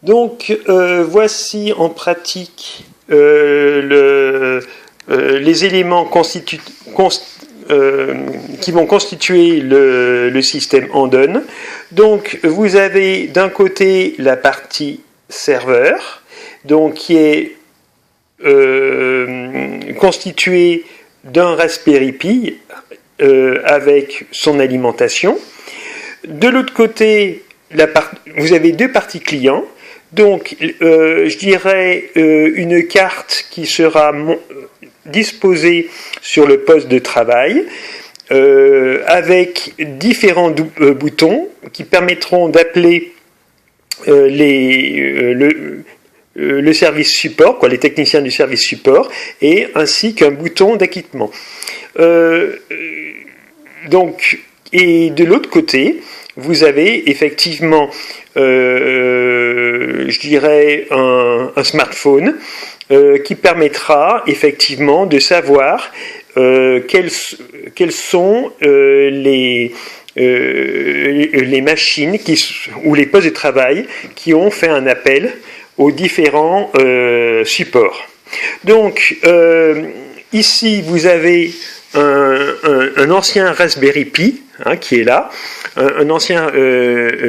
Donc, voici en pratique les éléments qui vont constituer le système Andon. Donc, vous avez d'un côté la partie serveur, donc qui est constituée d'un Raspberry Pi avec son alimentation. De l'autre côté, vous avez deux parties clients. Donc, je dirais une carte qui sera disposée sur le poste de travail avec différents boutons qui permettront d'appeler le service support, les techniciens du service support, et ainsi qu'un bouton d'acquittement. Donc, et de l'autre côté, vous avez effectivement, je dirais, un smartphone qui permettra effectivement de savoir quelles sont les machines ou les postes de travail qui ont fait un appel aux différents supports. Donc, ici, vous avez un ancien Raspberry Pi qui est là, un ancien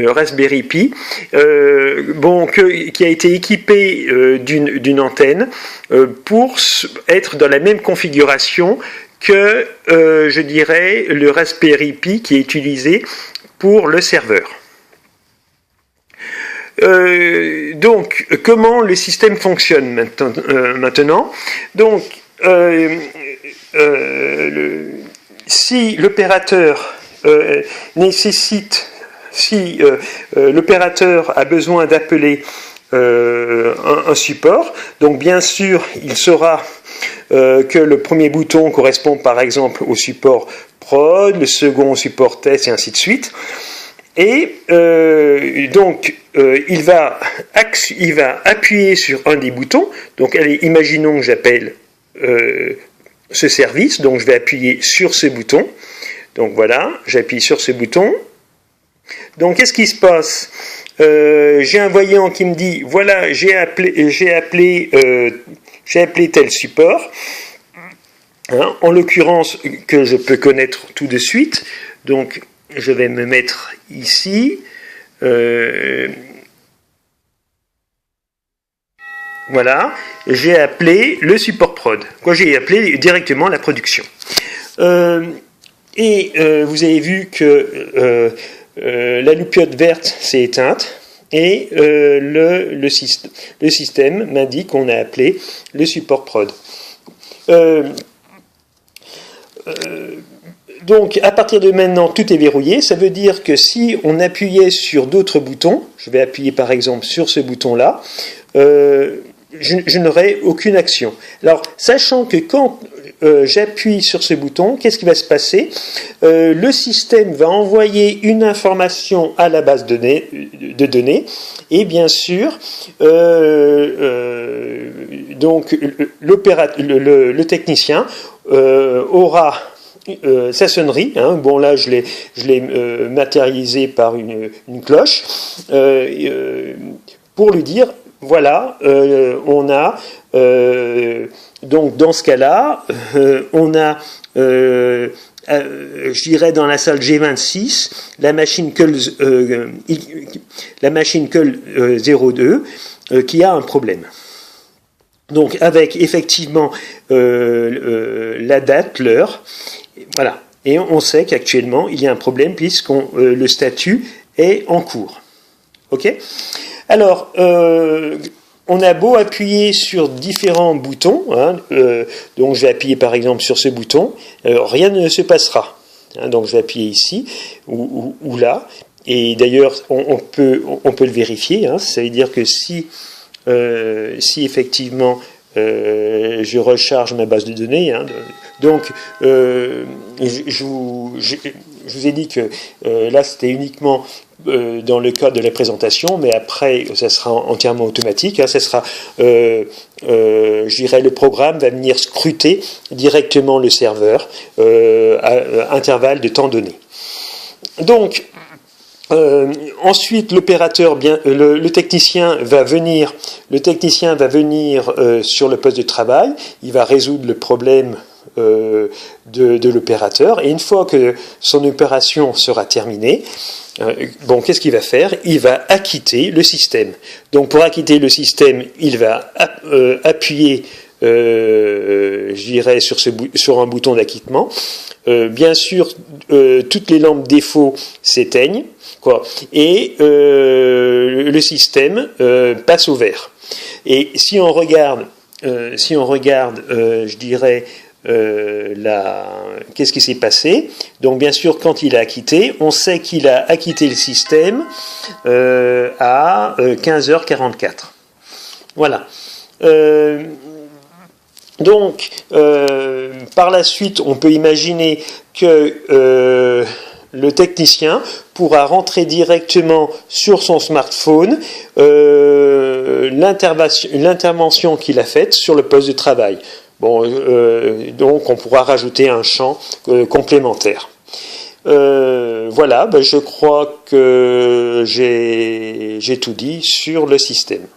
Raspberry Pi qui a été équipé d'une antenne pour être dans la même configuration que, je dirais, le Raspberry Pi qui est utilisé pour le serveur. Donc, comment le système fonctionne maintenant? Donc, si l'opérateur si l'opérateur a besoin d'appeler un support, donc bien sûr, il saura que le premier bouton correspond par exemple au support prod, le second au support test et ainsi de suite. Et donc, il va appuyer sur un des boutons. Donc, allez, imaginons que j'appelle ce service. Donc, je vais appuyer sur ce bouton. Donc, voilà, j'appuie sur ce bouton. Donc, qu'est-ce qui se passe? J'ai un voyant qui me dit, voilà, j'ai appelé tel support. En l'occurrence, que je peux connaître tout de suite. Donc, je vais me mettre ici. Voilà, j'ai appelé le support prod. J'ai appelé directement la production. Et vous avez vu que la loupiote verte s'est éteinte et le système m'indique qu'on a appelé le support prod. Donc, à partir de maintenant, tout est verrouillé. Ça veut dire que si on appuyait sur d'autres boutons, je vais appuyer par exemple sur ce bouton-là, je n'aurai aucune action. Alors, sachant que quand j'appuie sur ce bouton, qu'est-ce qui va se passer? Le système va envoyer une information à la base de données et bien sûr, donc le technicien aura sa sonnerie, bon là je l'ai matérialisé par une cloche, pour lui dire voilà, on a donc dans ce cas-là, on a je dirais dans la salle G26 la machine CUL 02 qui a un problème. Donc avec effectivement la date, l'heure, voilà. Et on sait qu'actuellement il y a un problème puisque le statut est en cours. Ok ? Alors, on a beau appuyer sur différents boutons, donc je vais appuyer par exemple sur ce bouton, rien ne se passera. Donc je vais appuyer ici ou là, et d'ailleurs on peut le vérifier. Ça veut dire que si effectivement je recharge ma base de données, donc je vous ai dit que là c'était uniquement dans le cadre de la présentation, mais après ça sera entièrement automatique. Ça sera, je dirais, le programme va venir scruter directement le serveur à intervalle de temps donné. Donc Ensuite, l'opérateur, le technicien va venir sur le poste de travail, il va résoudre le problème de l'opérateur, et une fois que son opération sera terminée, qu'est-ce qu'il va faire? Il va acquitter le système. Donc pour acquitter le système, il va appuyer, je dirais, sur un bouton d'acquittement. Bien sûr, toutes les lampes défaut s'éteignent, et le système passe au vert. Et si on regarde, je dirais, qu'est-ce qui s'est passé? Donc bien sûr, quand il a acquitté, on sait qu'il a acquitté le système à 15h44. Voilà. Donc, par la suite, on peut imaginer que le technicien pourra rentrer directement sur son smartphone l'intervention qu'il a faite sur le poste de travail. Donc, on pourra rajouter un champ complémentaire. Voilà, je crois que j'ai tout dit sur le système.